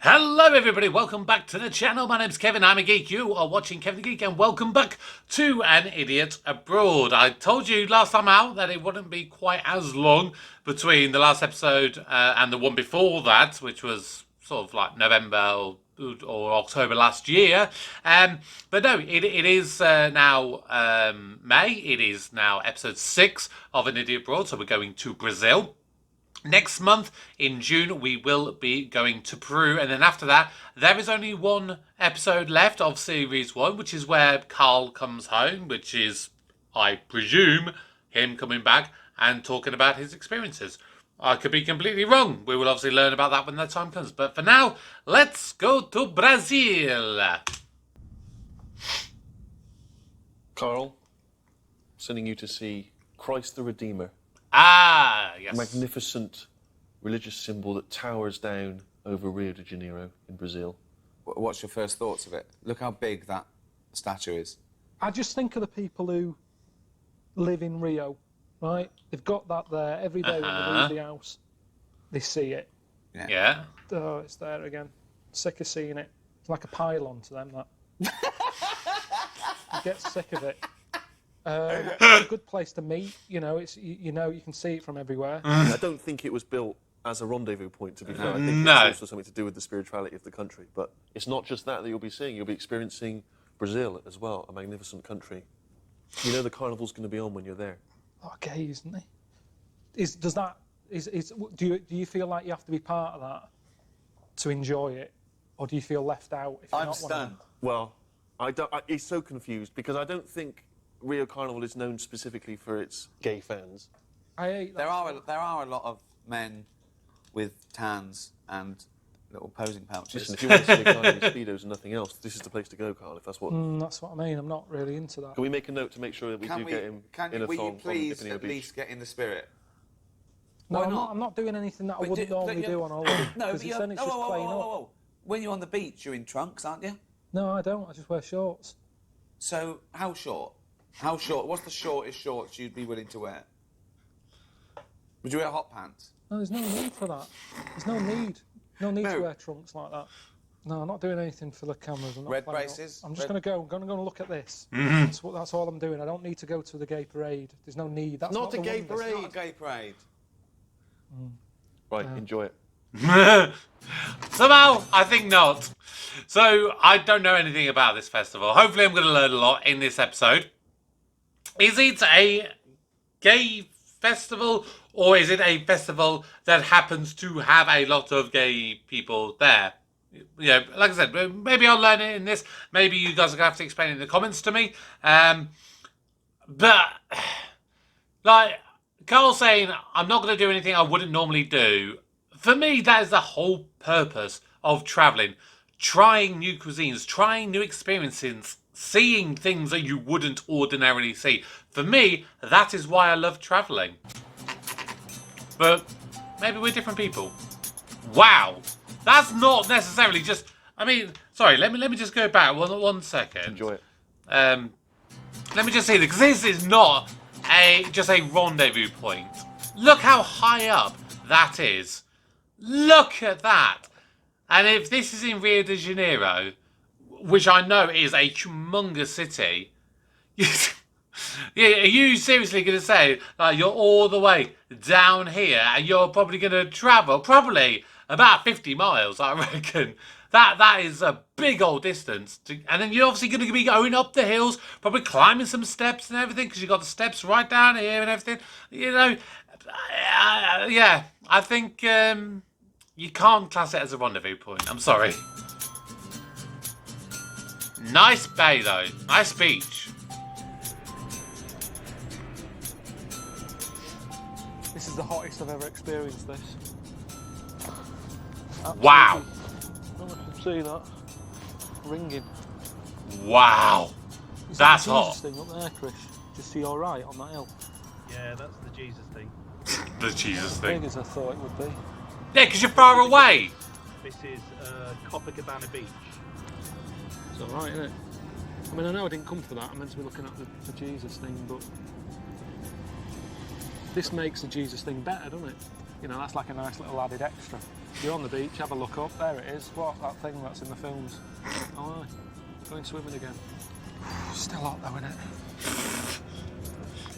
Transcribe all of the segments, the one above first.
Hello everybody, welcome back to the channel. My name's Kevin, I'm a geek. You are watching Kevin the Geek and welcome back to An Idiot Abroad. I told you last time out that it wouldn't be quite as long between the last episode and the one before that, which was sort of like November or October last year. But no, it is now May. It is now episode 6 of An Idiot Abroad, so we're going to Brazil. Next month, in June, we will be going to Peru. And then after that, there is only one episode left of Series 1, which is where Carl comes home, which is, I presume, him coming back and talking about his experiences. I could be completely wrong. We will obviously learn about that when that time comes. But for now, let's go to Brazil. Carl, sending you to see Christ the Redeemer. Ah, yes. A magnificent religious symbol that towers down over Rio de Janeiro in Brazil. What's your first thoughts of it? Look how big that statue is. I just think of the people who live in Rio, right? They've got that there every day when they leave the house. They see it. Yeah. Oh, it's there again. Sick of seeing it. It's like a pylon to them, that. You get sick of it. It's a good place to meet, you know, you can see it from everywhere. I don't think it was built as a rendezvous point, to be fair. I think it's also something to do with the spirituality of the country. But it's not just that you'll be seeing. You'll be experiencing Brazil as well, a magnificent country. You know the carnival's going to be on when you're there. Oh, gay, isn't he? Do you feel like you have to be part of that to enjoy it? Or do you feel left out if you're I'm not one of stunned. them? Well, he's so confused because I don't think Rio Carnival is known specifically for its gay fans. I hate that. There are a lot of men with tans and little posing pouches. Listen, if you want to see a guy in speedos and nothing else, this is the place to go, Carl, if that's what... That's what I mean. I'm not really into that. Can we make a note to make sure that we get him in a will thong you please on Ipanema at Beach? least get in the spirit? No, Why I'm not doing anything that I But wouldn't normally do on holiday. No, because but then it's just playing up. whoa. When you're on the beach, you're in trunks, aren't you? No, I don't. I just wear shorts. So, how short? How short? What's the shortest shorts you'd be willing to wear? Would you wear hot pants? No, there's no need for that. There's no need. No need to wear trunks like that. No, I'm not doing anything for the cameras. I'm not Red playing braces? up. I'm just going to go. I'm going to go and look at this. That's all I'm doing. I don't need to go to the gay parade. There's no need. That's Not a the gay wonder. parade. It's not a gay parade. Right, enjoy it. Somehow, I think not. So, I don't know anything about this festival. Hopefully I'm going to learn a lot in this episode. Is it a gay festival, or is it a festival that happens to have a lot of gay people there? You know, like I said, maybe I'll learn it in this. Maybe you guys are going to have to explain it in the comments to me. But, like, Carl saying, I'm not going to do anything I wouldn't normally do. For me, that is the whole purpose of travelling. Trying new cuisines, trying new experiences, seeing things that you wouldn't ordinarily see. For me, that is why I love travelling. But maybe we're different people. Wow. That's not necessarily just... I mean, sorry, let me just go back one second. Enjoy it. Let me just see, because this is not just a rendezvous point. Look how high up that is. Look at that. And if this is in Rio de Janeiro, which I know is a humongous city, are you seriously going to say like you're all the way down here and you're probably going to travel probably about 50 miles, I reckon. That is a big old distance. And then you're obviously going to be going up the hills, probably climbing some steps and everything, because you've got the steps right down here and everything. You know, yeah, I think you can't class it as a rendezvous point. I'm sorry. Nice bay, though. Nice beach. This is the hottest I've ever experienced this. Absolutely. Wow. I don't know if you can see that. Ringing. Wow. Is That's that the hot. Jesus thing up there, Chris? Do you see all right on that hill? Yeah, that's the Jesus thing. The Jesus Big thing. as I thought it would be. Yeah, because you're far away. This is Copacabana Beach. It's all right, isn't it? I mean, I know I didn't come for that. I meant to be looking at the Jesus thing, but this makes the Jesus thing better, doesn't it? You know, that's like a nice little added extra. You're on the beach, have a look up. There it is. What, that thing that's in the films? Oh, aye. Going swimming again. Still hot though, isn't it?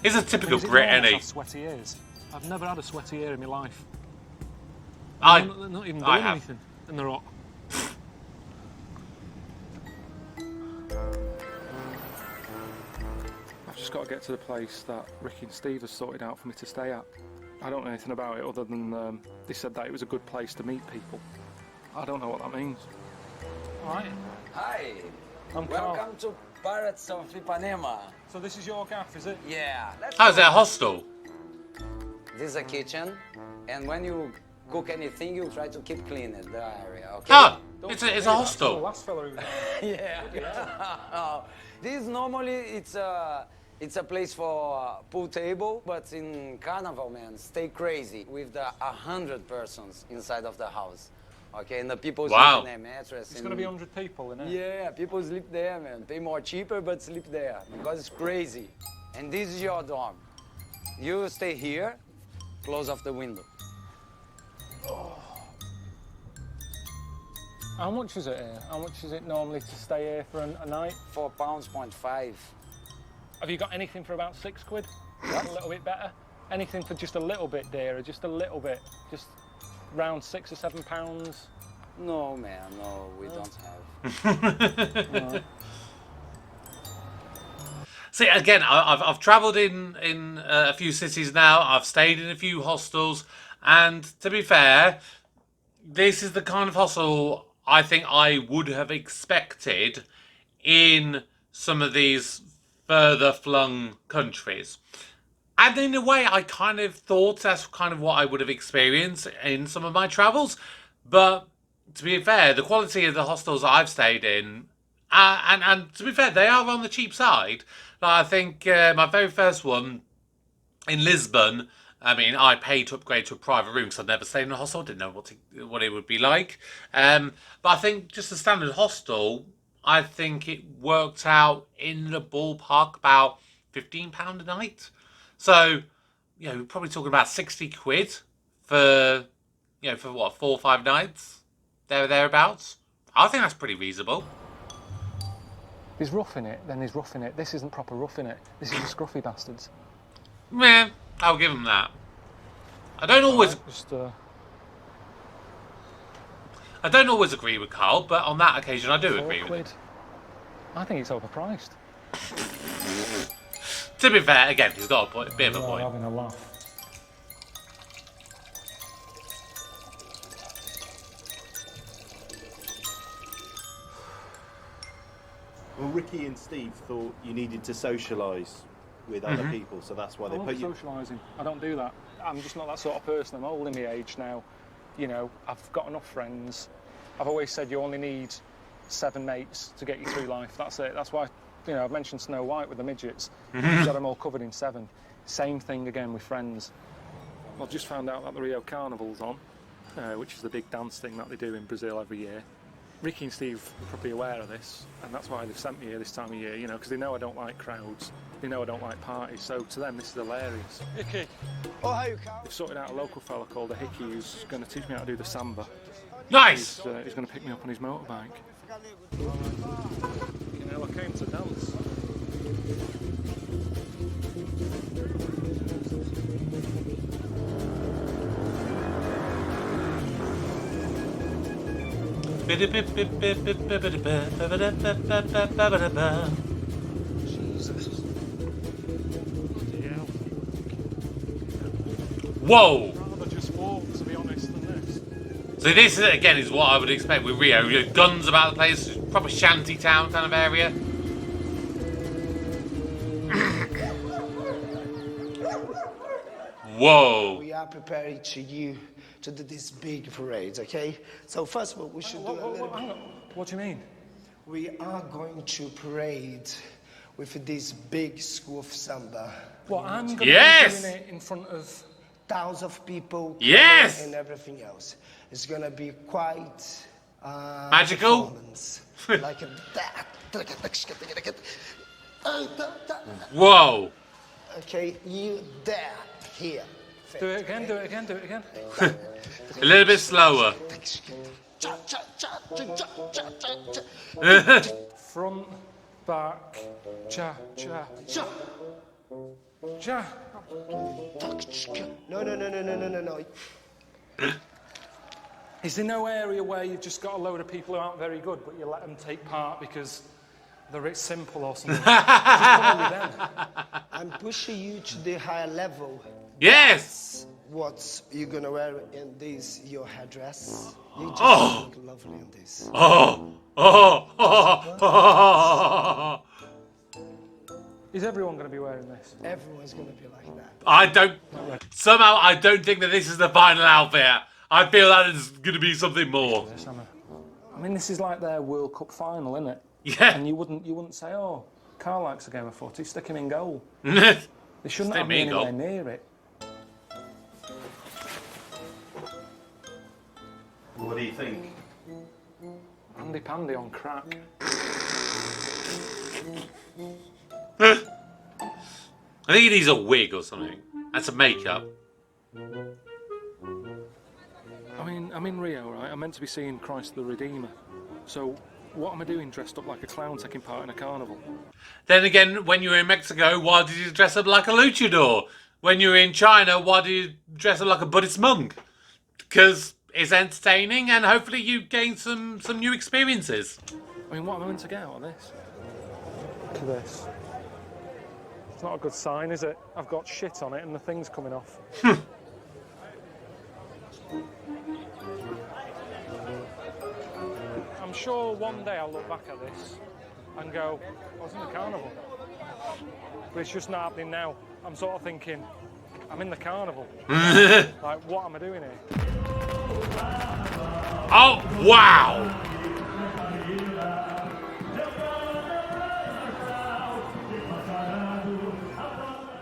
He's a typical Is it Brit, normal to isn't he? have sweaty ears? I've never had a sweaty ear in my life. I They're not even I doing have. anything, and they're hot. I've just got to get to the place that Ricky and Steve have sorted out for me to stay at. I don't know anything about it other than they said that it was a good place to meet people. I don't know what that means. All right. Hi. I'm Carl. Welcome to Pirates of Ipanema. So this is your gaff, is it? Yeah. How's it a hostel? This is a kitchen, and when you cook anything, you try to keep clean the area. Okay. Oh, Don't it's tell a me that, the hostel. last fella who Yeah. This normally it's a place for pool table, but in Carnival, man, stay crazy with the 100 persons inside of the house. Okay, and the people Wow. sleep in their mattress. It's going to be 100 people in it. Yeah, people sleep there, man. Pay more cheaper, but sleep there because it's crazy. And this is your dorm. You stay here, close off the window. How much is it here? How much is it normally to stay here for a night? £4.5. Have you got anything for about £6? A little bit better? Anything for just a little bit dearer? Just a little bit? Just round £6 or £7? No, man, no, we don't have. See, again, I've travelled in a few cities now. I've stayed in a few hostels, and to be fair, this is the kind of hostel I think I would have expected in some of these further flung countries. And in a way, I kind of thought that's kind of what I would have experienced in some of my travels. But to be fair, the quality of the hostels that I've stayed in, and to be fair, they are on the cheap side. Like, I think my very first one in Lisbon, I mean, I paid to upgrade to a private room because I'd never stayed in a hostel, didn't know what it would be like. But I think just a standard hostel, I think it worked out in the ballpark about £15 a night. So, we're probably talking about £60 for, for what, 4 or 5 nights? Thereabouts. I think that's pretty reasonable. He's roughing it, then he's roughing it. This isn't proper roughing it. This is the scruffy bastards. Yeah, I'll give them that. I don't always agree with Carl, but on that occasion I do agree with him. I think it's overpriced. To be fair, again, he's got a bit of a point. Having a laugh. Well, Ricky and Steve thought you needed to socialise with other people, so that's why they put you. Socialising. I don't do that. I'm just not that sort of person. I'm old in my age now. I've got enough friends. I've always said you only need 7 mates to get you through life. That's it. That's why, I've mentioned Snow White with the midgets. She's got them all covered in 7. Same thing again with friends. I've just found out that the Rio Carnival's on, which is the big dance thing that they do in Brazil every year. Ricky and Steve are probably aware of this, and that's why they've sent me here this time of year, because they know I don't like crowds, they know I don't like parties, so to them this is hilarious. Hickey! Oh, hi, Carl. They've sorted out a local fella called a Hickey who's going to teach me how to do the samba. Nice! He's going to pick me up on his motorbike. I came to dance. Jesus. Whoa! I'd rather just walk, to be honest, than this. So this, again, is what I would expect with Rio. Guns about the place, proper shanty town kind of area. Whoa! We are preparing to do this big parade, okay? So first of all, we should do a little bit. What do you mean? We are going to parade with this big school of samba. What, I'm going to Yes! be doing it in front of... Thousands of people. Yes! And everything else. It's going to be quite... Magical? performance. Like that. Whoa! Okay, you there, here. Do it again, do it again, do it again. A little bit slower. Front, back, cha, cha, cha. Cha. No. Is there no area where you've just got a load of people who aren't very good, but you let them take part because they're rich simple or something? Just put it with them. I'm pushing you to the higher level. Yes! What you're gonna wear in this, your headdress. You just look lovely in this. Is everyone going to be wearing this? Everyone's gonna be like that. I don't think that this is the final outfit. I feel that is going to be something more. I mean, this is like their World Cup final, isn't it? Yeah. And you wouldn't say, oh, Carl likes a game of footy, stick him in goal. They shouldn't have me anywhere near it. What do you think? Andy Pandy on crack. I think he needs a wig or something. And some makeup. I'm in Rio, right? I'm meant to be seeing Christ the Redeemer. So what am I doing dressed up like a clown taking part in a carnival? Then again, when you were in Mexico, why did you dress up like a luchador? When you were in China, why do you dress up like a Buddhist monk? Because it's entertaining and hopefully you gain some new experiences. I mean, what am I meant to get out of this? Look at this. It's not a good sign, is it? I've got shit on it and the thing's coming off. I'm sure one day I'll look back at this and go, I was in the carnival. But it's just not happening now. I'm sort of thinking, I'm in the carnival. Like, what am I doing here? Oh, wow!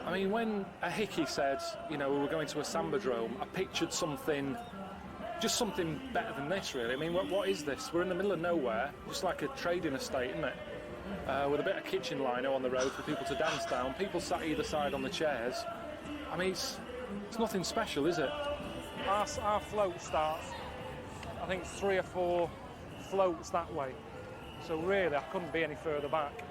I mean, when a hickey said, we were going to a Sambadrome, I pictured something, just something better than this, really. I mean, what is this? We're in the middle of nowhere, just like a trading estate, isn't it? With a bit of kitchen lino on the road for people to dance down, people sat either side on the chairs. I mean, it's nothing special, is it? Our float starts, I think, 3 or 4 floats that way. So really, I couldn't be any further back.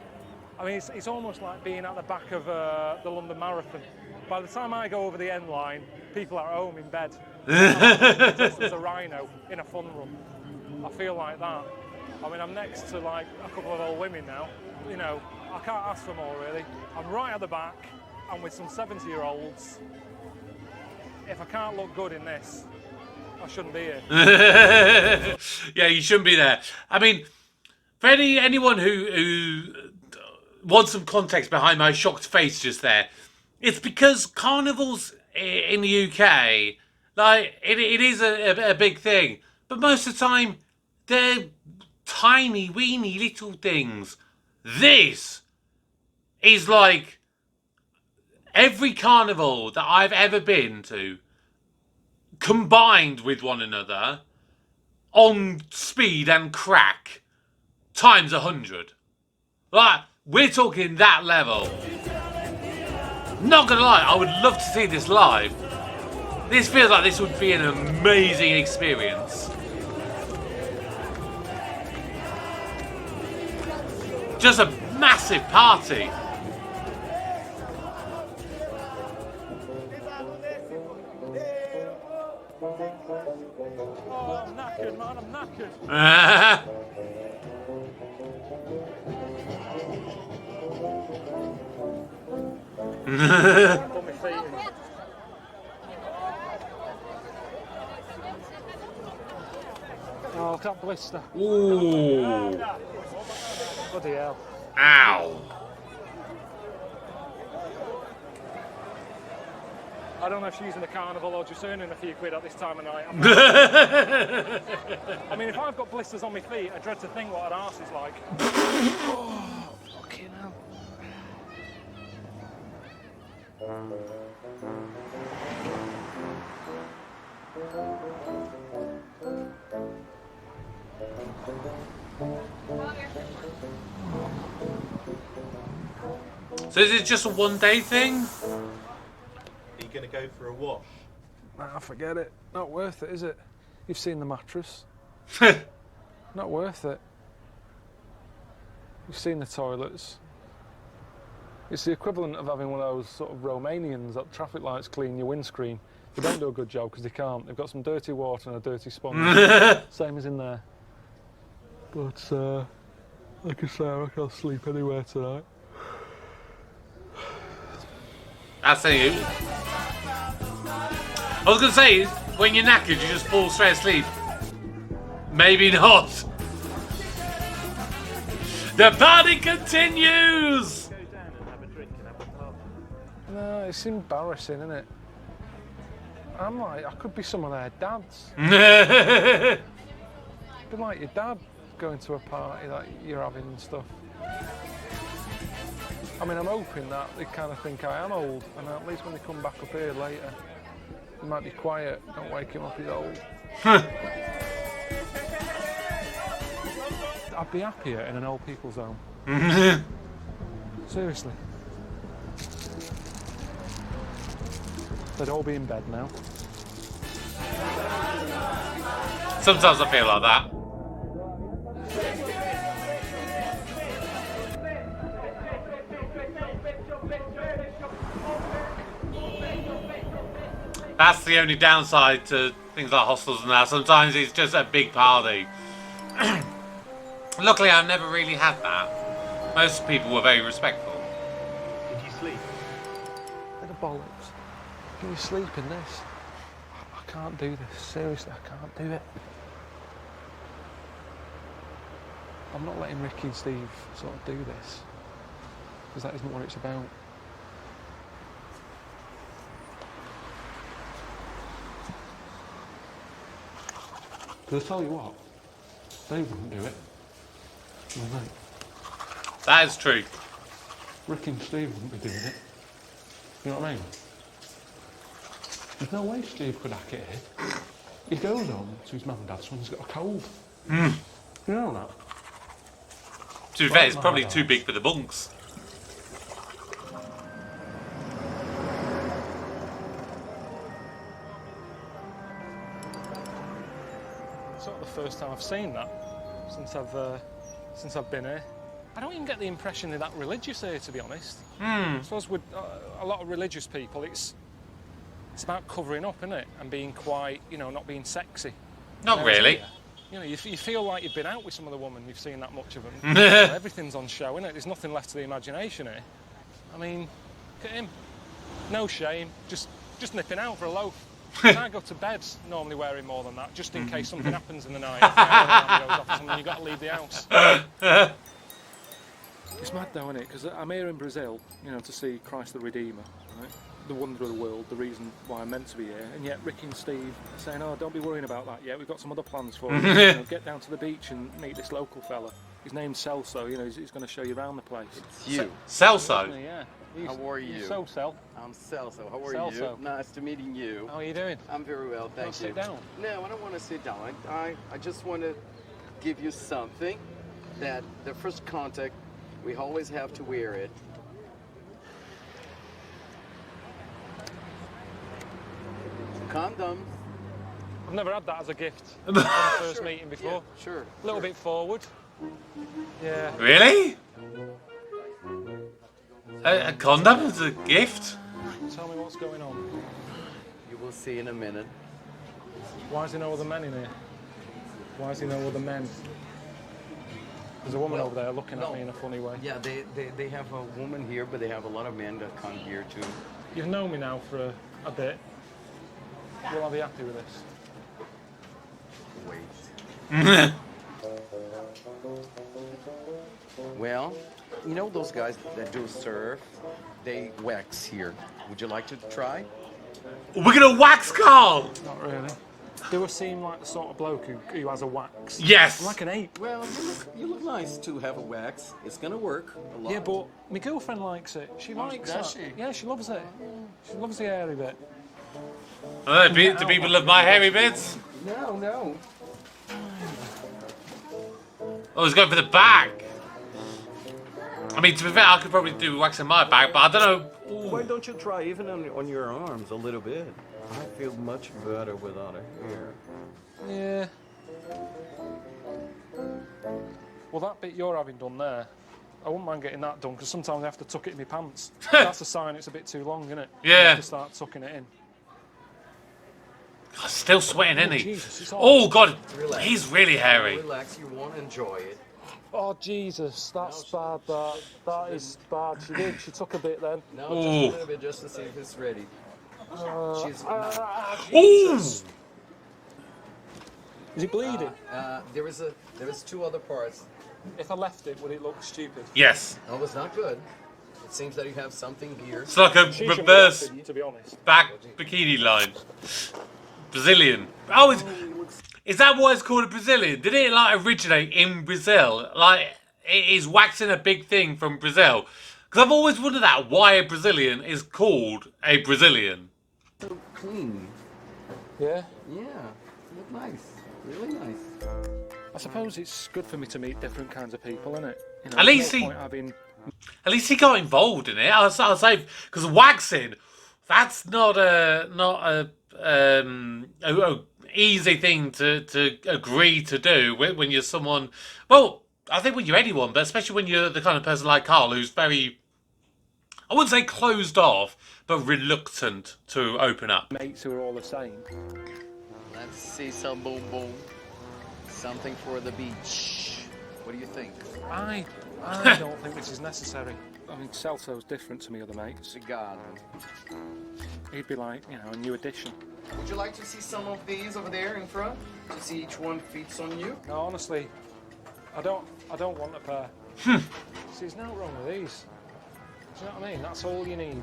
I mean, it's almost like being at the back of the London Marathon. By the time I go over the end line, people are at home in bed. Just as a rhino in a fun run. I feel like that. I mean, I'm next to like a couple of old women now. I can't ask for more really. I'm right at the back. I'm with some 70-year-olds. If I can't look good in this, I shouldn't be here. Yeah, you shouldn't be there. I mean, for anyone who wants some context behind my shocked face just there, it's because carnivals in the UK, like, it is a big thing. But most of the time, they're tiny, weeny little things. This is like every carnival that I've ever been to combined with one another on speed and crack times 100. Like, we're talking that level. Not gonna lie, I would love to see this live. This feels like this would be an amazing experience. Just a massive party. Oh, I'm knackered, man, I'm knackered. Put my feet in. Oh, that blister. Ooh. Bloody hell. Ow. I don't know if she's using the carnival or just earning a few quid at this time of night. I mean, if I've got blisters on my feet, I dread to think what an arse is like. Oh, fucking hell. So is it just a one-day thing? Are you going to go for a wash? Nah, forget it. Not worth it, is it? You've seen the mattress. Not worth it. You've seen the toilets. It's the equivalent of having one of those sort of Romanians that traffic lights clean your windscreen. They don't do a good job because they can't. They've got some dirty water and a dirty sponge. Same as in there. But, like I say, I can't sleep anywhere tonight. That's it. I was going to say, when you're knackered, you just fall straight asleep. Maybe not. The party continues! Go down and have a drink and have a party. No, it's embarrassing, isn't it? I'm like, I could be some of their dads. Be like your dad going to a party that you're having and stuff. I mean, I'm hoping that they kind of think I am old, and at least when they come back up here later, they might be quiet, don't wake him up, he's old. I'd be happier in an old people's home. Seriously. They'd all be in bed now. Sometimes I feel like that. That's the only downside to things like hostels and that. Sometimes it's just a big party. Luckily, I've never really had that. Most people were very respectful. Did you sleep? Bit of bollocks. Can you sleep in this? I can't do this. Seriously, I can't do it. I'm not letting Ricky and Steve sort of do this. Because that isn't what it's about. Because I tell you what, they wouldn't do it. Well, mate, That is true. Ricky and Steve wouldn't be doing it. You know what I mean? There's no way Steve could hack it here. He goes home to his mum and dad's when he's got a cold. You know that? To be fair, it's probably too big for the bunks. It's sort of the first time I've seen that since I've been here. I don't even get the impression they're that religious here, to be honest. I suppose with a lot of religious people, it's about covering up, isn't it? And being quite, you know, not being sexy. Not really. Here, you know, you feel like you've been out with some of the women, you've seen that much of them. You know, everything's on show, isn't it? There's nothing left to the imagination here. I mean, look at him. No shame, just nipping out for a loaf. When I go to bed, normally wearing more than that, just in case something happens in the night. If the alarm goes off or something, you've got to leave the house. It's mad though, isn't it? Because I'm here in Brazil, you know, to see Christ the Redeemer, right? The wonder of the world, the reason why I'm meant to be here. And yet Ricky and Steve are saying, oh, don't be worrying about that yet. We've got some other plans for you. You know, get down to the beach and meet this local fella. His name's Celso, you know, he's going to show you around the place. It's you. Celso? Yeah. How are you? So, Cel. I'm Celso. How are Celso. you? Nice to meeting you. How are you doing? I'm very well, thank you. Sit down. No, I don't want to sit down. I just want to give you something that the first contact, we always have to wear it. Condoms. I've never had that as a gift on the first meeting before. Yeah, sure. A little bit forward. Yeah. Really? A condom as a gift? Tell me what's going on. You will see in a minute. Why is there no other men in here? Why is there no other men? There's a woman over there looking at me in a funny way. Yeah, they have a woman here, but they have a lot of men that come here too. You've known me now for a bit. Will I be happy with this? Wait. Well, you know those guys that do surf? They wax here. Would you like to try? We're gonna wax Carl! Not really. Do I seem like the sort of bloke who has a wax? Yes! I'm like an ape. Well, you look nice to have a wax. It's gonna work a lot. Yeah, but my girlfriend likes it. She likes does it. she? Yeah, she loves it. She loves the hairy bit. Do people love my hairy bits? No. Oh, he's going for the back. I mean, to be fair, I could probably do waxing my back, but I don't know. Why don't you try even on your arms a little bit? I feel much better without a hair. Yeah. Well, that bit you're having done there, I wouldn't mind getting that done because sometimes I have to tuck it in my pants. That's a sign it's a bit too long, isn't it? Yeah. You have to start tucking it in. God, still sweating, isn't he? Jesus, it's Oh, God, Relax. he's really hairy. Relax, you won't enjoy it. Oh, Jesus, that's bad, that is bad. She took a bit then. Now just a little bit, just to see if it's ready. Jesus. Is he bleeding? There is two other parts. If I left it, would it look stupid? Yes. That was not good. It seems that you have something here. It's like a She shouldn't be reverse left it, to be honest. back bikini line. Brazilian. Oh, is that why it's called a Brazilian? Did it like originate in Brazil? Like, is waxing a big thing from Brazil? Because I've always wondered that why a Brazilian is called a Brazilian. So clean. Yeah. Yeah. Look nice. Really nice. I suppose it's good for me to meet different kinds of people, isn't it? You know, At least there's he- no point having... At least he got involved in it. I'll say, because waxing, that's not a easy thing to agree to do when you're someone. Well, I think when you're anyone, but especially when you're the kind of person like Carl, who's very, I wouldn't say closed off, but reluctant to open up. mates who are all the same. Let's see some boom boom. Something for the beach. What do you think? I don't think this is necessary. I mean, Celso's different to me other mates. Obrigado. He'd be like, you know, a new addition. Would you like to see some of these over there in front? To see each one fits on you? No, honestly, I don't want a pair. See, there's no wrong with these. Do you know what I mean? That's all you need.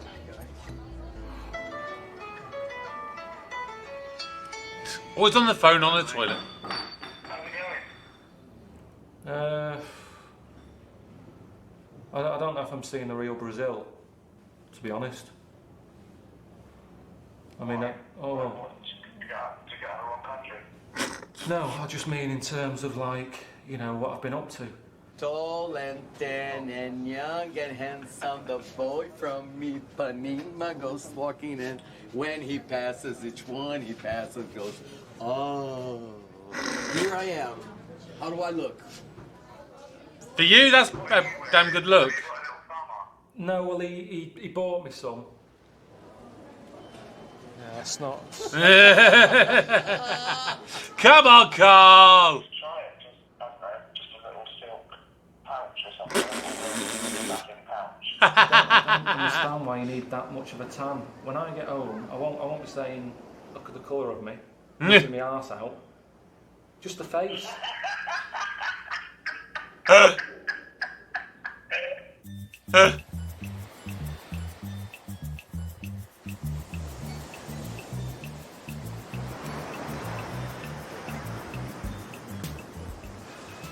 Always on the phone on the toilet. I don't know if I'm seeing the real Brazil, to be honest. I mean, no, I just mean in terms of like, you know, what I've been up to. Tall and thin and young and handsome, the boy from Ipanema goes walking in. When he passes, each one he passes goes, oh, here I am. How do I look? For you, that's a damn good look. No, well, he bought me some. Yeah, it's not. Come on, Carl. I don't understand why you need that much of a tan. When I get home, I won't be saying, look at the colour of me, pushing my arse out. Just the face.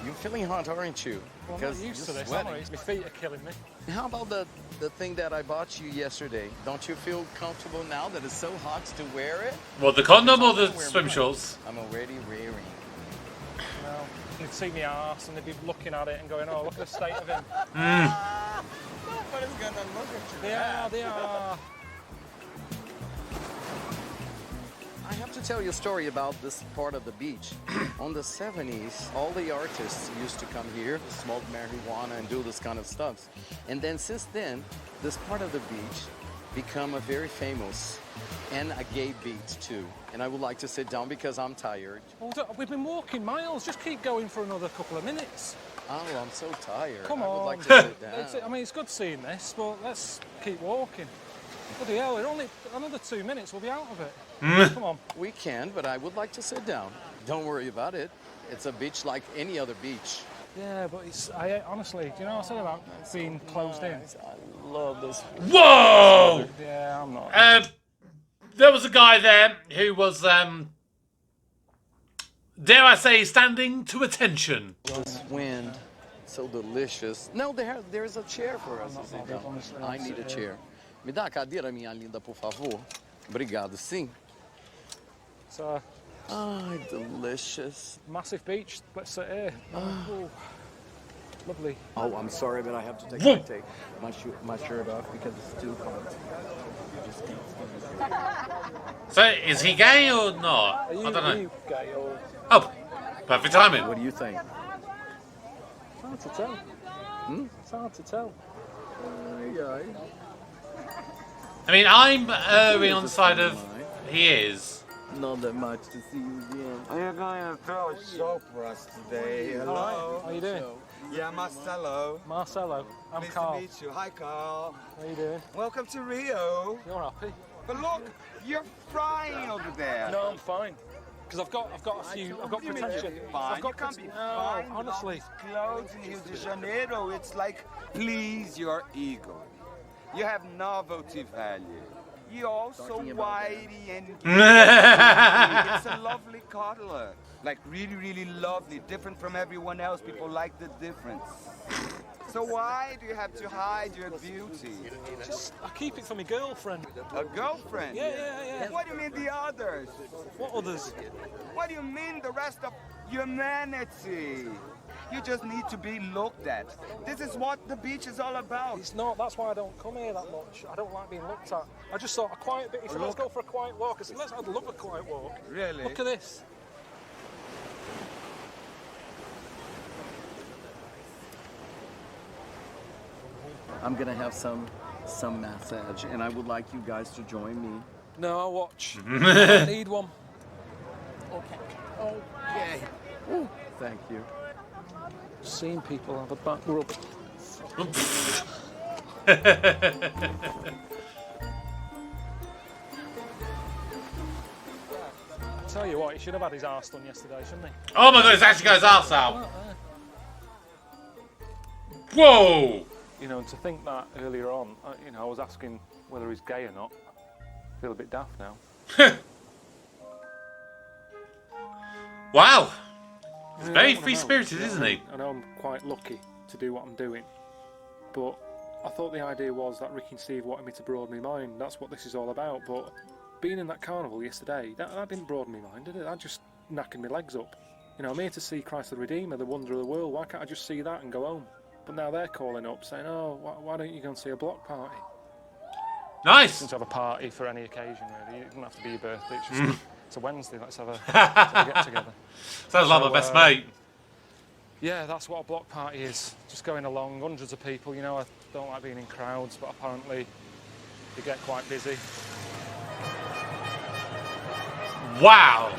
You're feeling hot, aren't you? Well, I'm not used to you're this, am I? sweating. My feet are killing me. How about the thing that I bought you yesterday? Don't you feel comfortable now that it's so hot to wear it? What, the condom or the Wear swim mine. shorts? I'm already wearing. No. They'd see my arse and they'd be looking at it and going, oh, look at the state of him. Nobody's gonna look at you. They are. I have to tell you a story about this part of the beach. On the 70s, all the artists used to come here, smoke marijuana and do this kind of stuff. And then since then, this part of the beach become a very famous and a gay beach too. And I would like to sit down because I'm tired. Well, we've been walking miles. Just keep going for another couple of minutes. Oh, I'm so tired. Come I would on. like to sit down. I mean, it's good seeing this, but let's keep walking. Bloody hell, we're only another 2 minutes, we'll be out of it. Come on. We can, but I would like to sit down. Don't worry about it. It's a beach like any other beach. Yeah, but honestly, do you know what I said about being closed in? I love this. Whoa! Yeah, I'm not. There was a guy there who was, dare I say, standing to attention. This wind, so delicious. No, there's a chair for us to sit down. I need a chair. Me dá a cadeira, minha linda, por favor. Obrigado, sim. So, Ai, delicious. massive beach. Let's sit here. Ooh. Lovely. Oh, I'm sorry, but I have to take my shirt off because it's too hot. I just can't stand it. So, is he gay or not? Are you, I don't are know. you gay or... Oh, perfect timing. What do you think? It's hard to tell. It's hard to tell. Yeah. I mean, I'm erring on the side of he is. Not that much to see you again. You're going to throw a show for us today. Hello. Hi, how you doing? Yeah, Marcelo. Marcelo. I'm Nice Carl. to meet you. Hi, Carl. How you doing? Welcome to Rio. You're happy? But look, you're frying over there. No, I'm fine. Because I've got a few. I've got protection. Fine. I've got You can't be no, fine. honestly. With all these clothes in Rio de Janeiro. It's like, please your ego. You have novelty value. You're also whitey and it's a lovely cuddler. Like really, really lovely. Different from everyone else. People like the difference. So why do you have to hide your beauty? Just, I keep it for my girlfriend. A girlfriend? Yeah. What do you mean the others? What others? What do you mean the rest of humanity? You just need to be looked at. This is what the beach is all about. It's not. That's why I don't come here that much. I don't like being looked at. I just thought a quiet bit. He said, let's go for a quiet walk. I said, I'd love a quiet walk. Really? Look at this. I'm gonna have some massage, and I would like you guys to join me. No, I'll watch. I need one. Okay. Ooh, thank you. Seeing people have a back rub. Tell you what, he should have had his arse done yesterday, shouldn't he? Oh my god, it's actually got his arse out. Whoa! You know, and to think that earlier on, you know, I was asking whether he's gay or not. I feel a bit daft now. Wow! He's Yeah, very I know. free-spirited, isn't he? I know I'm quite lucky to do what I'm doing, but I thought the idea was that Ricky and Steve wanted me to broaden my mind. That's what this is all about, but being in that carnival yesterday, that didn't broaden my mind, did it? That just knacking my legs up. You know, I'm here to see Christ the Redeemer, the wonder of the world. Why can't I just see that and go home? But now they're calling up saying, oh, why don't you go and see a block party? Nice! To have a party for any occasion, really. It doesn't have to be your birthday, it's just it's a Wednesday, let's have a get-together. Sounds like my best mate. Yeah, that's what a block party is. Just going along, hundreds of people. You know, I don't like being in crowds, but apparently they get quite busy. Wow!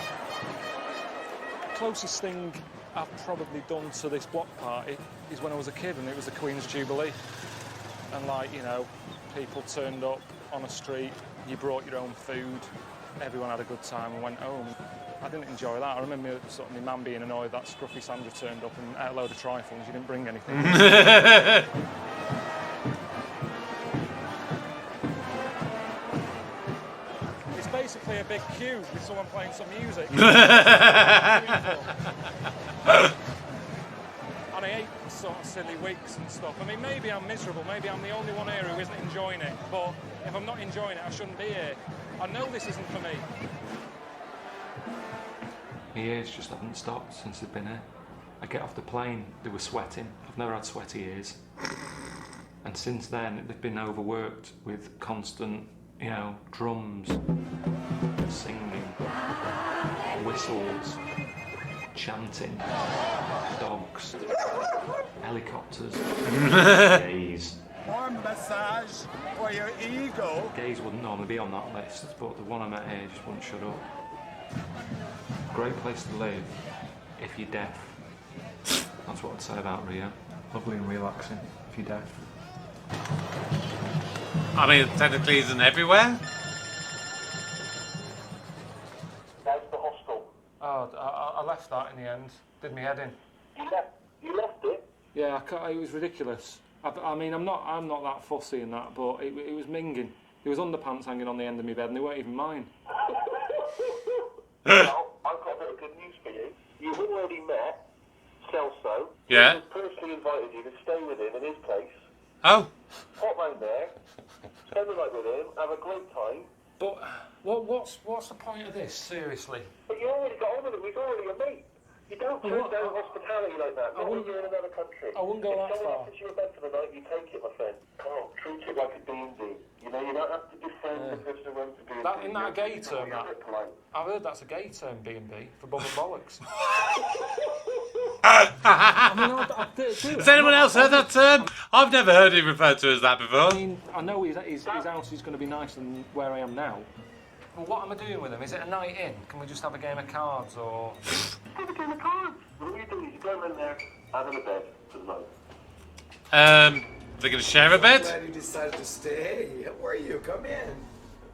Closest thing I've probably done to this block party is when I was a kid and it was the Queen's Jubilee. And like, you know, people turned up on a street, you brought your own food, everyone had a good time and went home. I didn't enjoy that. I remember sort of my mum being annoyed that Scruffy Sandra turned up and ate a load of trifles. You didn't bring anything. It's basically a big cube with someone playing some music. And I hate sort of silly wigs and stuff. I mean, maybe I'm miserable. Maybe I'm the only one here who isn't enjoying it. But if I'm not enjoying it, I shouldn't be here. I know this isn't for me. My ears just haven't stopped since they've been here. I get off the plane, they were sweating. I've never had sweaty ears. And since then, they've been overworked with constant, you know, drums, singing, whistles, chanting, dogs, helicopters, gays. More massage for your ego. Gays wouldn't normally be on that list, but the one I met here just wouldn't shut up. Great place to live if you're deaf. That's what I'd say about Rio. Lovely and relaxing if you're deaf. I mean, technically isn't everywhere. That's the hostel. Oh, I left that in the end. Did me head in. You left it? Yeah, it was ridiculous. I mean, I'm not that fussy in that, but it was minging. There was underpants hanging on the end of my bed, and they weren't even mine. Well, I've got a bit of good news for you. You've already met Celso. Yeah. He personally invited you to stay with him in his place. Oh. Pop round there, spend the night with him, have a great time. But what's the point of this? Seriously. But you already got on with it. He's already a mate. You don't turn down hospitality like that. Not when you're in another country. I wouldn't go that If someone far. offers you a bed for the night, you take it, my friend. Oh, treat it like a D&D. You know, you don't have to defend the person who runs the D&D. Isn't that a gay term, that? I've heard that's a gay term, B&B, for bum and bollocks. Has anyone else heard that term? I've never heard it referred to as that before. I mean, I know his house is going to be nicer than where I am now. Well, what am I doing with him? Is it a night in? Can we just have a game of cards, or...? Have a game of cards. What you do is you go in there, having a bed for the night. They're going to share a bed? I'm glad you decided to stay. How are you? Come in.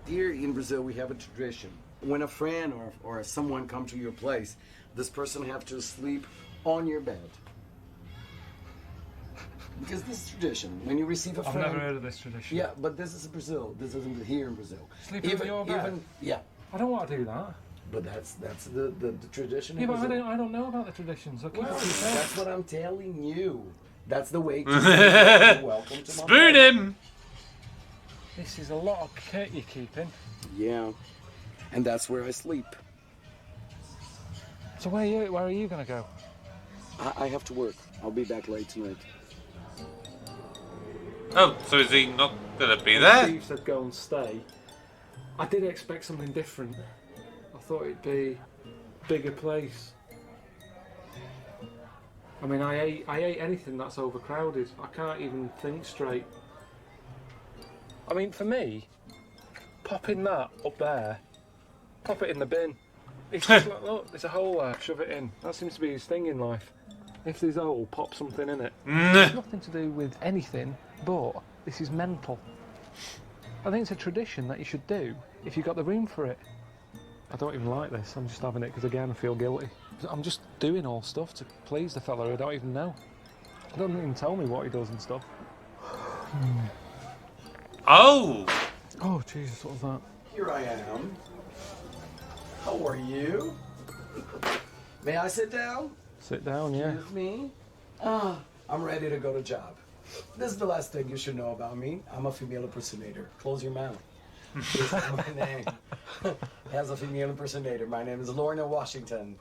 Here in Brazil, we have a tradition. When a friend or someone come to your place, this person have to sleep on your bed. Because this is tradition. When you receive a friend... I've never heard of this tradition. Yeah, but this is Brazil. This isn't here in Brazil. Sleeping on your bed? Yeah. I don't want to do that. But that's the tradition. Yeah, in but Brazil. I don't know about the traditions. I'll keep it to yourself. That's what I'm telling you. That's the way to you're welcome to my Spoon place. him! This is a lot of kit you're keeping. Yeah. And that's where I sleep. So where are you going to go? I have to work. I'll be back late tonight. Oh, so is he not going to be there? Steve said go and stay. I did expect something different. I thought it'd be a bigger place. I mean, I hate anything that's overcrowded. I can't even think straight. I mean, for me, popping that up there, pop it in the bin. It's just like, look, there's a hole there, shove it in. That seems to be his thing in life. If there's a hole, pop something in it. It's nothing to do with anything, but this is mental. I think it's a tradition that you should do if you've got the room for it. I don't even like this, I'm just having it because, again, I feel guilty. I'm just doing all stuff to please the fella who I don't even know. He doesn't even tell me what he does and stuff. Oh! Oh, Jesus, what was that? Here I am. How are you? May I sit down? Sit down, yeah. Excuse me? I'm ready to go to job. This is the last thing you should know about me. I'm a female impersonator. Close your mouth. This is my name. As a female impersonator, my name is Lorna Washington.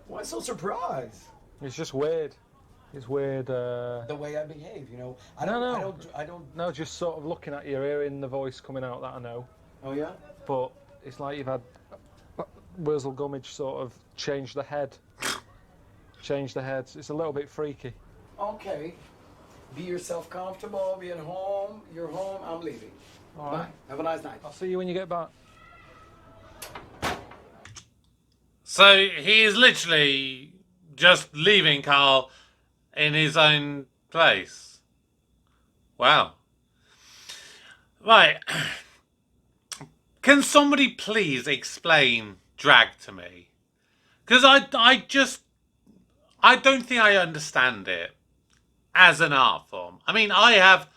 Why so surprised? It's just weird. It's weird. The way I behave, you know. I don't. No, just sort of looking at you, hearing the voice coming out that I know. Oh yeah. But it's like you've had Wurzel Gummidge sort of change the head. Change the head. It's a little bit freaky. Okay. Be yourself comfortable. Be at home. You're home. I'm leaving. All Bye. right. Have a nice night. I'll see you when you get back. So he is literally just leaving Carl in his own place. Wow. Right. Can somebody please explain drag to me? Because I don't think I understand it as an art form. I mean, I have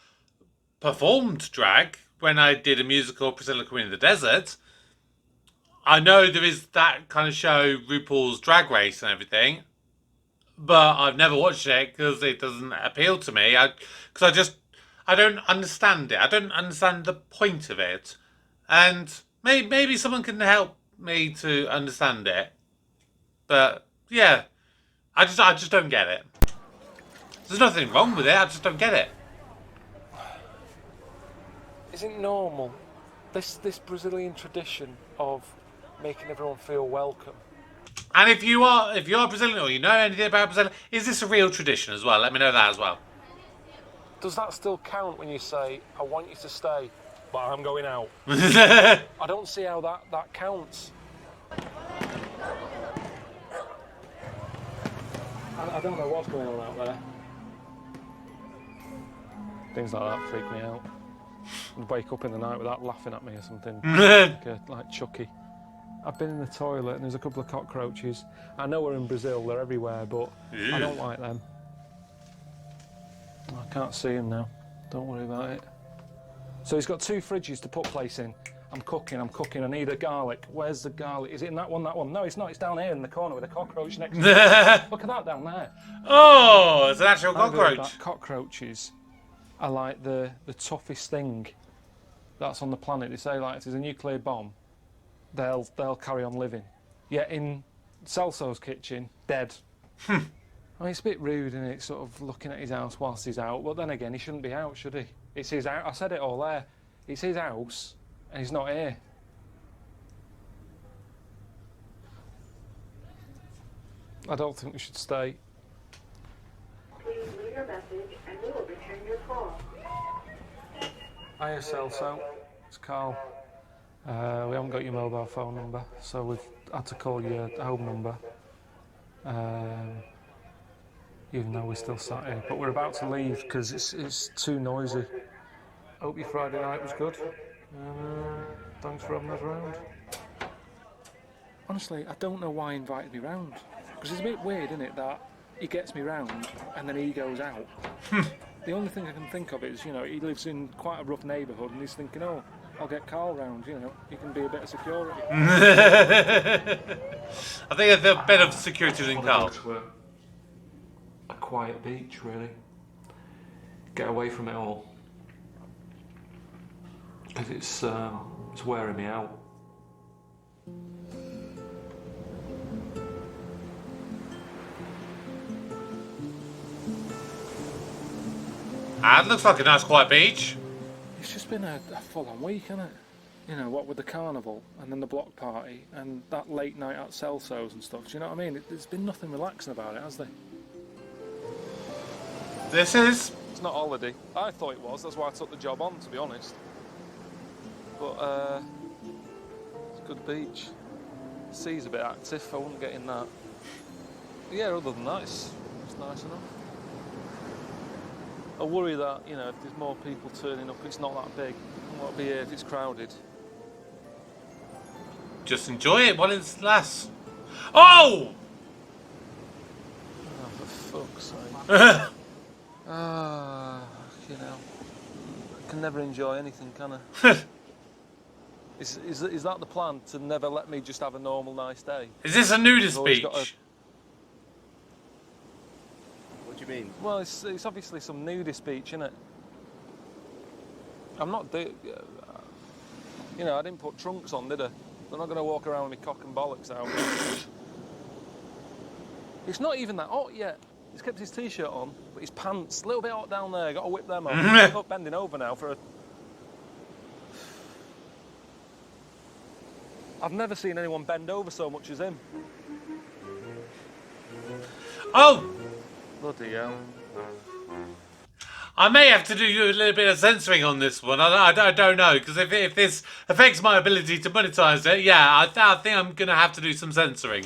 performed drag when I did a musical, Priscilla Queen of the Desert. I know there is that kind of show, RuPaul's Drag Race and everything, but I've never watched it because it doesn't appeal to me. I don't understand it. I don't understand the point of it. And maybe someone can help me to understand it. But yeah, I just don't get it. There's nothing wrong with it. I just don't get it. Isn't normal this Brazilian tradition of making everyone feel welcome? And if you're Brazilian or you know anything about Brazil, is this a real tradition as well? Let me know that as well. Does that still count when you say, I want you to stay, but I'm going out? I don't see how that counts. I don't know what's going on out there. Things like that freak me out. I'd wake up in the night with that laughing at me or something. like Chucky. I've been in the toilet and there's a couple of cockroaches. I know we're in Brazil, they're everywhere, but I don't like them. I can't see them now. Don't worry about it. So he's got 2 fridges to put place in. I'm cooking. I need a garlic. Where's the garlic? Is it in that one? No, it's not. It's down here in the corner with a cockroach next to it. Look at that down there. Oh, it's an actual cockroach. Cockroaches are like the toughest thing that's on the planet. They say, like, if there's a nuclear bomb, they'll carry on living. Yet in Celso's kitchen, dead. I mean, it's a bit rude, isn't it, sort of looking at his house whilst he's out, but then again, he shouldn't be out, should he? It's his house. I said it all there. It's his house, and he's not here. I don't think we should stay. Please leave your message and we will return your call. Hiya, Celso. It's Carl. We haven't got your mobile phone number, so we've had to call your home number. Even though we're still sat here, but we're about to leave because it's too noisy. Hope your Friday night was good. Thanks for having us round. Honestly, I don't know why he invited me round. Because it's a bit weird, isn't it, that he gets me round and then he goes out. The only thing I can think of is, you know, he lives in quite a rough neighbourhood and he's thinking, oh, I'll get Carl round, you know, he can be a bit of security. I think a bit of security than Carl. A quiet beach, really. Get away from it all. Because it's wearing me out. Ah, it looks like a nice quiet beach. It's just been a full-on week, hasn't it? You know, what with the carnival and then the block party and that late night at Celso's and stuff. Do you know what I mean? There's been nothing relaxing about it, has there? This is. It's not holiday. I thought it was. That's why I took the job on, to be honest. But it's a good beach. The sea's a bit active. I wouldn't get in that. But yeah, other than that, it's nice enough. I worry that, you know, if there's more people turning up, it's not that big. I won't be here if it's crowded. Just enjoy it while it's lasts. Oh! Oh, for fuck's sake. You know, I can never enjoy anything, can I? Is that the plan, to never let me just have a normal, nice day? Is this a nudist beach? What do you mean? Well, it's obviously some nudist beach, isn't it? I'm not you know, I didn't put trunks on, did I? They're not going to walk around with me cock and bollocks out. It's not even that hot yet. He's kept his t-shirt on, but his pants, a little bit hot down there. Got to whip them off. I'm not bending over now for a... I've never seen anyone bend over so much as him. Oh! Bloody hell. I may have to do a little bit of censoring on this one. I don't know, because if this affects my ability to monetize it, yeah, I think I'm going to have to do some censoring.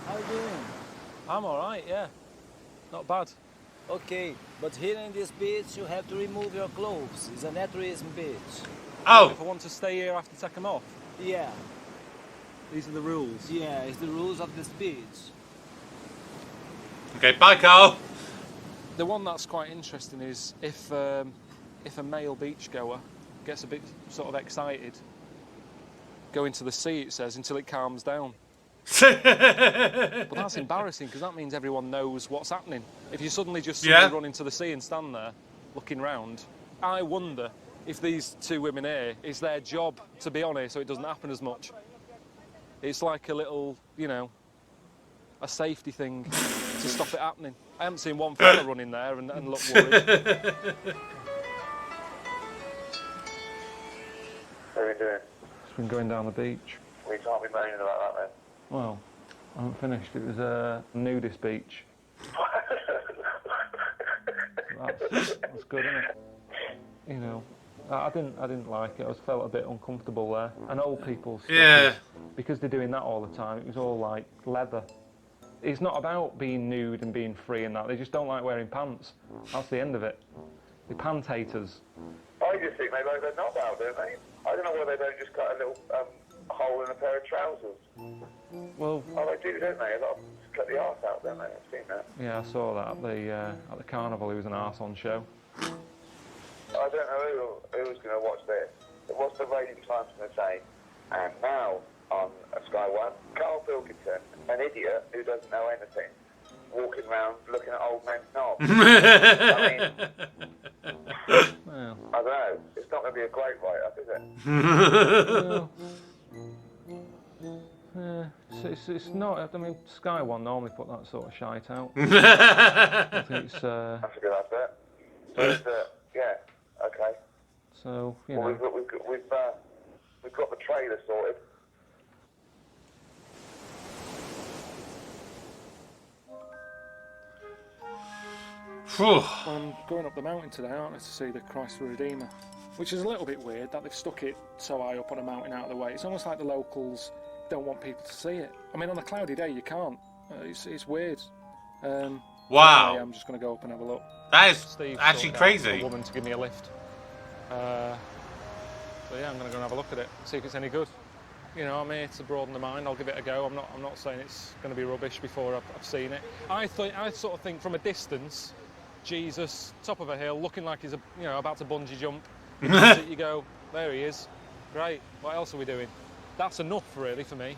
How you doing? I'm alright, yeah. Not bad. Okay, but here in this beach you have to remove your clothes. It's a naturism beach. Oh! If I want to stay here, I have to take them off? Yeah. These are the rules? Yeah, it's the rules of this beach. Okay, bye, Carl. The one that's quite interesting is if a male beachgoer gets a bit sort of excited, go into the sea, it says, until it calms down. But that's embarrassing, because that means everyone knows what's happening. If you suddenly just run into the sea and stand there looking round, I wonder if these two women here, it's their job to be on here so it doesn't happen as much. It's like a little, you know, a safety thing to stop it happening. I haven't seen one fella run in there and look worried. What are you doing? It's been going down the beach. We can't be moaning about that, then. Well, I haven't finished. It was a nudist beach. That's good, isn't it? You know, I didn't like it. I felt a bit uncomfortable there. And old people stuff, because they're doing that all the time, it was all like leather. It's not about being nude and being free and that. They just don't like wearing pants. That's the end of it. They're pant haters. I just think they like their knob out, don't they? I don't know why they don't just cut a little hole in a pair of trousers. Well, oh, they do, don't they? A lot of them just cut the arse out, don't they? I've seen that. Yeah, I saw that at the carnival. He was an arse on show. I don't know who's going to watch this. What's the rating times going to say? And now on Sky One, Carl Pilkington, an idiot who doesn't know anything. walking around looking at old men's knobs. Well. I don't know. It's not going to be a great write-up, is it? It's not. I mean, Sky One normally put that sort of shite out. I think it's. That's a good advert. So it's, yeah. Okay. So you well, know. We've got the trailer sorted. I'm going up the mountain today, aren't I, to see the Christ the Redeemer, which is a little bit weird that they've stuck it so high up on a mountain out of the way. It's almost like the locals don't want people to see it. I mean, on a cloudy day you can't. It's weird. Wow. Anyway, I'm just going to go up and have a look. That is Steve actually sorted out crazy. a woman to give me a lift. So yeah, I'm going to go and have a look at it, see if it's any good. You know, I'm here to broaden the mind. I'll give it a go. I'm not saying it's going to be rubbish before I've seen it. I sort of think from a distance, Jesus, top of a hill, looking like he's about to bungee jump. You go, there he is. Great. What else are we doing? That's enough, really, for me.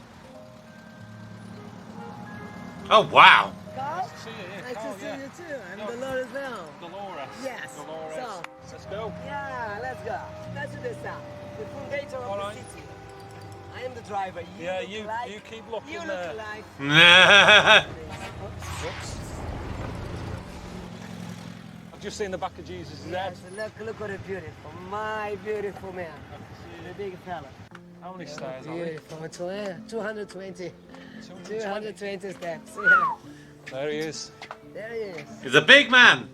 Oh wow. Carl? Nice to see you. Nice Carl, to see yeah. you too. I'm Dolores now. Dolores. Yes. Dolores. So, let's go. Yeah, let's go. Let's do this now. The fundator of the city. I am the driver. You keep looking You there. look like. Oops. I've just seen the back of Jesus' head. Yes, look what a beautiful, my beautiful man. The big fella. How many stairs are we? Beautiful. 220. 220 steps. Yeah. There he is. There he is. He's a big man.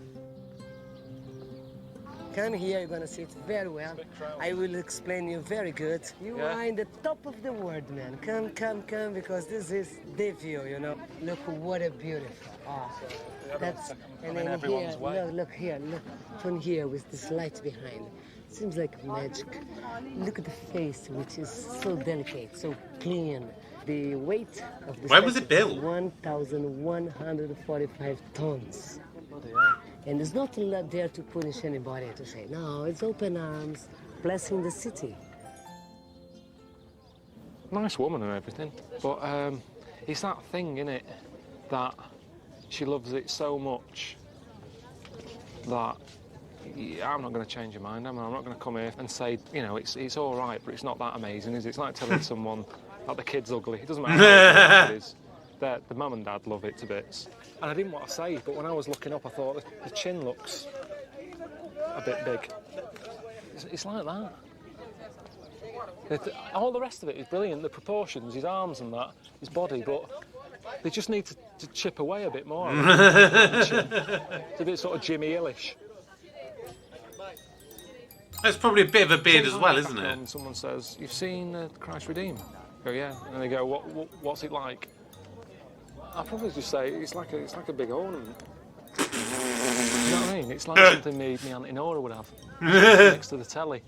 Come here, you're gonna see it very well. I will explain you very good. You are in the top of the world, man. Come, because this is the view, you know. Look what a beautiful. Oh, that's and then here, look here, look from here with this light behind. Seems like magic. Look at the face, which is so delicate, so clean. The weight of the When was it built? 1,145 tons. And it's not there to punish anybody to say, no, it's open arms, blessing the city. Nice woman and everything, but it's that thing, innit, that she loves it so much that I'm not going to change your mind, am I? I'm not going to come here and say, you know, it's all right, but it's not that amazing, is it? It's like telling someone that the kid's ugly. It doesn't matter how it is. The mum and dad love it to bits. And I didn't want to say, but when I was looking up, I thought the chin looks a bit big. It's like that. All the rest of it is brilliant. The proportions, his arms and that, his body, but they just need to chip away a bit more. It's a bit sort of Jimmy Hillish. That's probably a bit of a beard as well, isn't it? And someone says, "You've seen Christ Redeemer?" I go, "Yeah," and they go, "What's it like?" I'll probably just say it's like a big ornament. You know what I mean? It's like something me Auntie Nora would have next to the telly.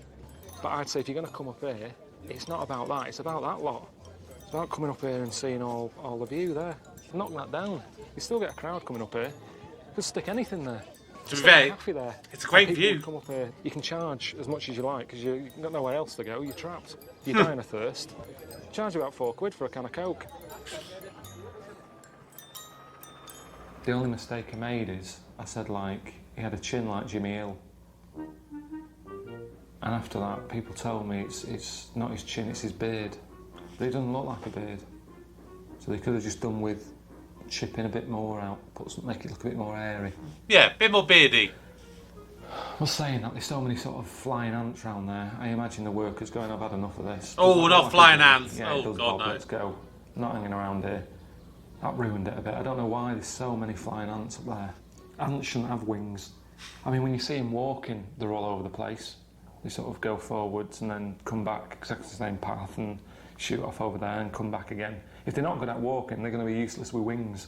But I'd say if you're going to come up here, it's not about that. It's about that lot. It's about coming up here and seeing all the view there. Knock that down. You still get a crowd coming up here. Just stick anything there. To be fair, there. it's a great view. Come up here. You can charge as much as you like because you've got nowhere else to go. You're trapped. You're dying of thirst. Charge you about £4 for a can of Coke. The only mistake I made is I said, like, he had a chin like Jimmy Hill. And after that, people told me it's not his chin, it's his beard. But it doesn't look like a beard. So they could have just done with chipping a bit more out, make it look a bit more airy. Yeah, a bit more beardy. I was saying that there's so many sort of flying ants around there. I imagine the workers going, I've had enough of this. Oh, not flying ants. Yeah, Oh, it does, God, Bob, no. let's go. Not hanging around here. That ruined it a bit. I don't know why there's so many flying ants up there. Ants shouldn't have wings. I mean, when you see them walking, they're all over the place. They sort of go forwards and then come back exactly the same path and shoot off over there and come back again. If they're not good at walking, they're going to be useless with wings.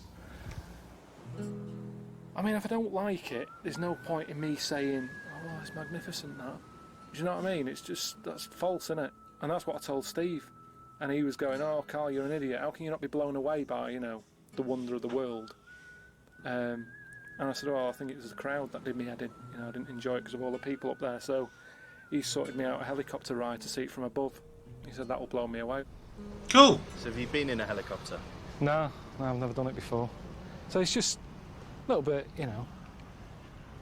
I mean, if I don't like it, there's no point in me saying, "Oh, it's magnificent." That. Do you know what I mean? It's just that's false, isn't it? And that's what I told Steve. And he was going, "Oh, Carl, you're an idiot. How can you not be blown away by, the wonder of the world?" And I said, "Oh, I think it was the crowd that did me head in. I didn't enjoy it because of all the people up there." So he sorted me out a helicopter ride to see it from above. He said that will blow me away. Cool. So have you been in a helicopter? No, I've never done it before. So it's just A little bit, you know,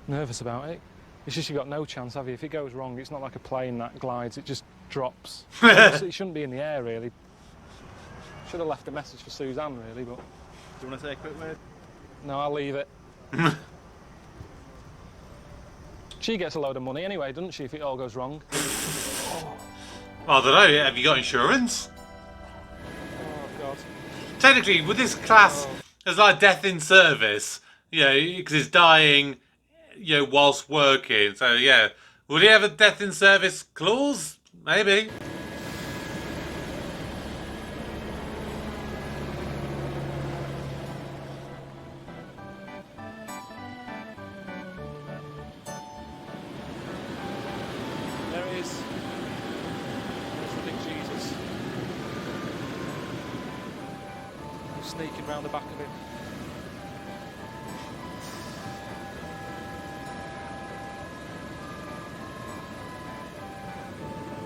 nervous about it. It's just you've got no chance, have you? If it goes wrong, it's not like a plane that glides, it just drops. It shouldn't be in the air, really. Should have left a message for Suzanne, really, but... Do you want to say a quick word? No, I'll leave it. She gets a load of money anyway, doesn't she, if it all goes wrong? Well, I don't know, have you got insurance? Oh, God. Technically, with this class, there's like death in service, you know, because it's dying, you know, whilst working. So, yeah. Would he have a death in service clause? Maybe. There he is. There's the big Jesus. I'm sneaking round the back of him.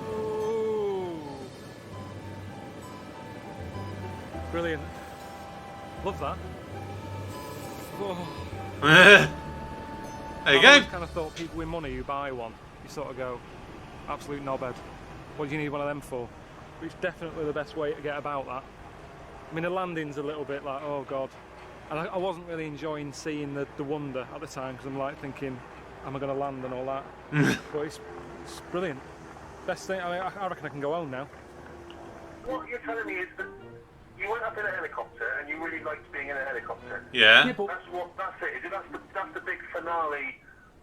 Ooh. Brilliant. Love that. Whoa. There you I've go. always kind of thought people with money who buy one, you sort of go, absolute knobhead. What do you need one of them for? But it's definitely the best way to get about that. I mean, the landing's a little bit like, oh God. And I wasn't really enjoying seeing the wonder at the time because I'm like thinking, am I going to land and all that? But it's brilliant. Best thing, I mean, I reckon I can go home now. What you're telling me is that you went up in a helicopter and you really liked being in a helicopter. Yeah. That's it. Is it? That's the big finale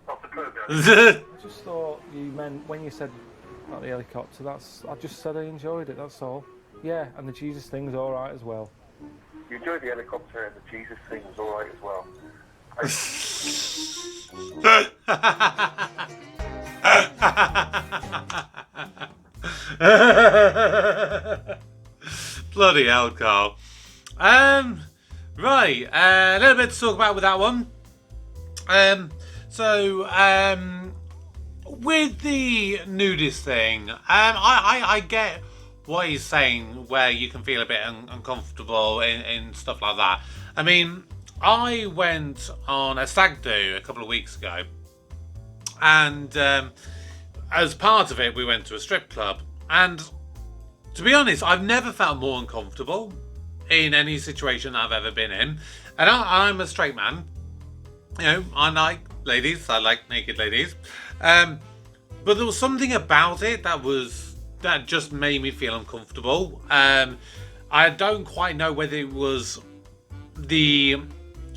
of the program. I just thought you meant when you said about the helicopter. I just said I enjoyed it. That's all. Yeah, and the Jesus thing's all right as well. You enjoyed the helicopter and the Jesus thing was all right as well. Bloody hell, Carl. Right, a little bit to talk about with that one. With the nudist thing, I get what he's saying, where you can feel a bit uncomfortable in stuff like that. I mean, I went on a stag do a couple of weeks ago, and as part of it, we went to a strip club, and to be honest, I've never felt more uncomfortable in any situation I've ever been in. And I'm a straight man. You know, I like ladies. I like naked ladies. But there was something about it that just made me feel uncomfortable. I don't quite know whether it was the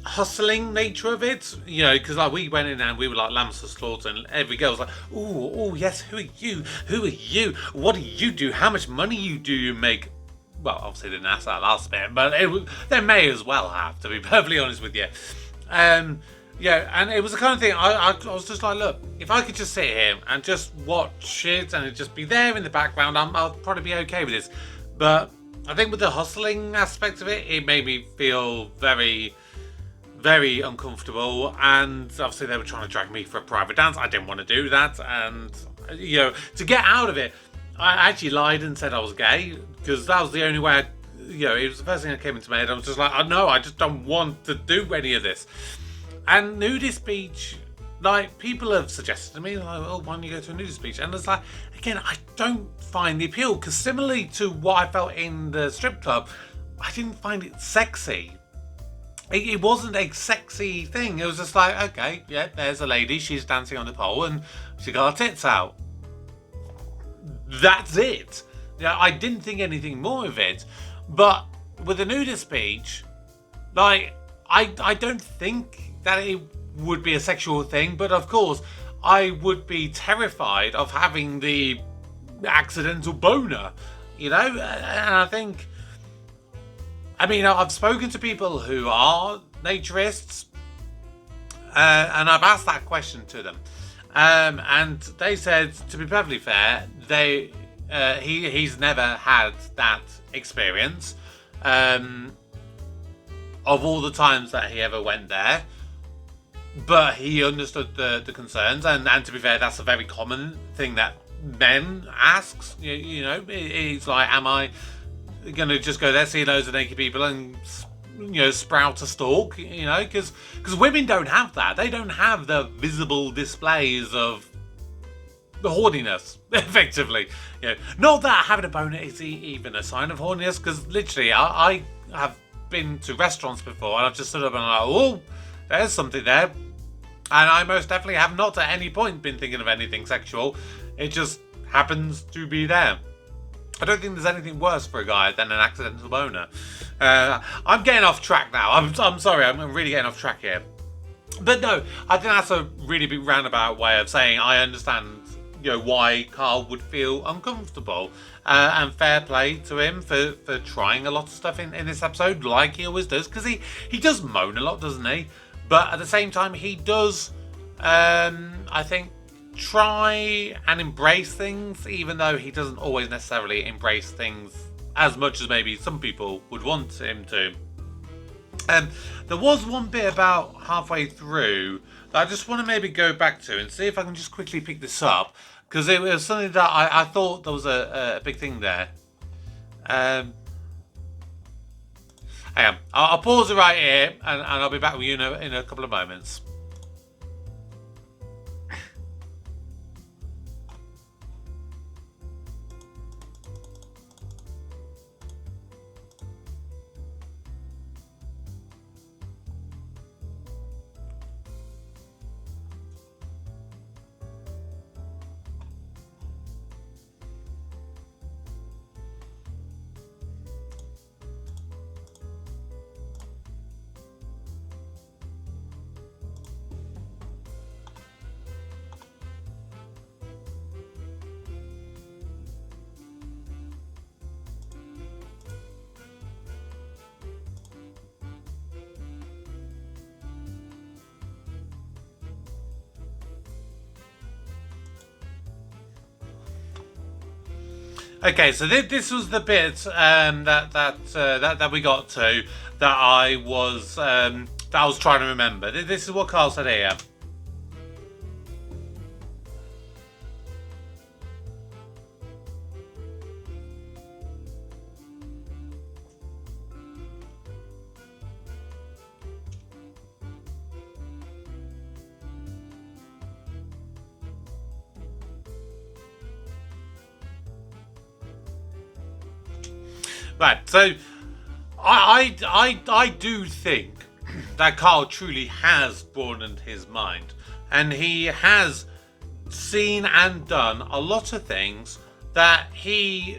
hustling nature of it, you know, because like we went in and we were like lambs to slaughter, and every girl was like, oh yes, who are you, what do you do, how much money do you make? Well, obviously they didn't ask that last bit, but they may as well have, to be perfectly honest with you. Yeah, and it was the kind of thing I was just like, look, if I could just sit here and just watch it and it just be there in the background, I'll probably be okay with this. But I think with the hustling aspect of it, it made me feel very, very uncomfortable. And obviously they were trying to drag me for a private dance. I didn't want to do that. And, you know, to get out of it, I actually lied and said I was gay, because that was the only way it was the first thing that came into my head. I was just like, no, I just don't want to do any of this. And nudist beach, like, people have suggested to me, like, oh, why don't you go to a nudist beach? And it's like, again, I don't find the appeal, because similarly to what I felt in the strip club, I didn't find it sexy. It wasn't a sexy thing. It was just like, okay, yeah, there's a lady, she's dancing on the pole, and she got her tits out. That's it. Yeah, I didn't think anything more of it. But with the nudist beach, like, I don't think that it would be a sexual thing, but of course, I would be terrified of having the accidental boner, you know? And I think, I mean, I've spoken to people who are naturists, and I've asked that question to them. And they said, to be perfectly fair, he's never had that experience of all the times that he ever went there. But he understood the concerns, and to be fair, that's a very common thing that men asks. You know, it's like, am I going to just go there, see loads of naked people, and sprout a stalk, because women don't have that. They don't have the visible displays of the horniness, effectively. Not that having a boner is even a sign of horniness, because literally I have been to restaurants before and I've just stood up and I'm like, oh, there's something there. And I most definitely have not at any point been thinking of anything sexual. It just happens to be there. I don't think there's anything worse for a guy than an accidental boner. I'm getting off track now. I'm sorry, I'm really getting off track here. But no, I think that's a really big roundabout way of saying I understand, why Carl would feel uncomfortable. And fair play to him for trying a lot of stuff in this episode, like he always does, because he does moan a lot, doesn't he? But at the same time, he does, I think, try and embrace things, even though he doesn't always necessarily embrace things as much as maybe some people would want him to. There was one bit about halfway through that I just want to maybe go back to and see if I can just quickly pick this up, because it was something that I thought there was a big thing there. I'll pause it right here and I'll be back with you in a couple of moments. Okay, so this was the bit that we got to that I was trying to remember. This is what Carl said here. Right, so I do think that Carl truly has broadened his mind, and he has seen and done a lot of things that he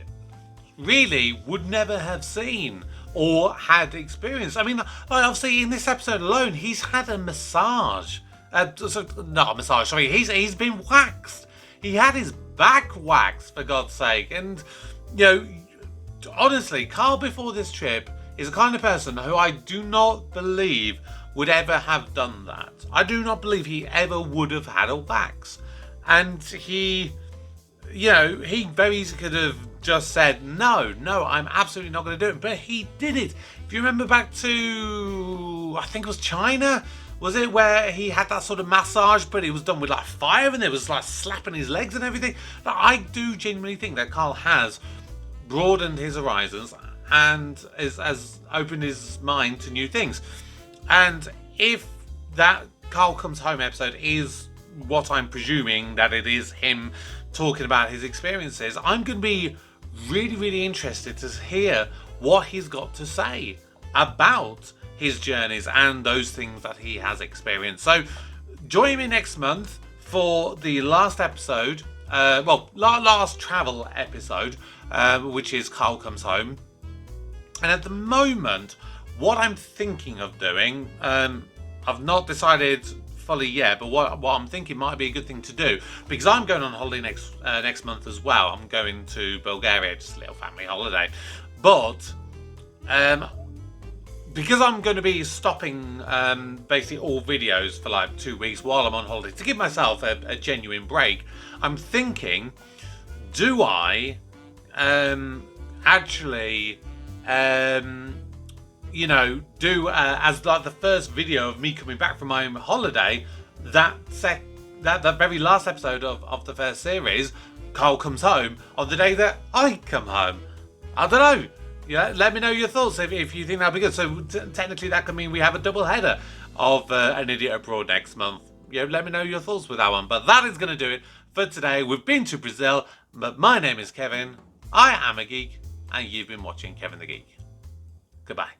really would never have seen or had experienced. I mean, obviously in this episode alone, he's had a massage. Not a massage, sorry. He's been waxed. He had his back waxed, for God's sake, and honestly, Carl before this trip is the kind of person who I do not believe would ever have done that. I do not believe he ever would have had a wax. And he very easily could have just said, no, I'm absolutely not going to do it. But he did it. If you remember back to, I think it was China, was it, where he had that sort of massage, but it was done with like fire and it was like slapping his legs and everything. I do genuinely think that Carl has broadened his horizons and has opened his mind to new things. And if that Carl Comes Home episode is what I'm presuming that it is, him talking about his experiences, I'm going to be really, really interested to hear what he's got to say about his journeys and those things that he has experienced. So join me next month for the last episode, last travel episode, which is Carl Comes Home. And at the moment, what I'm thinking of doing, I've not decided fully yet, but what I'm thinking might be a good thing to do, because I'm going on holiday next month as well. I'm going to Bulgaria, just a little family holiday. But because I'm going to be stopping basically all videos for like 2 weeks while I'm on holiday to give myself a genuine break, I'm thinking, do I actually do as like the first video of me coming back from my holiday, that very last episode of the first series, Carl Comes Home, on the day that I come home. I don't know. Yeah, let me know your thoughts if you think that'd be good. So technically that could mean we have a double header of An Idiot Abroad next month. Let me know your thoughts with that one. But that is going to do it for today. We've been to Brazil, but my name is Kevin. I am a geek, and you've been watching Kevin the Geek. Goodbye.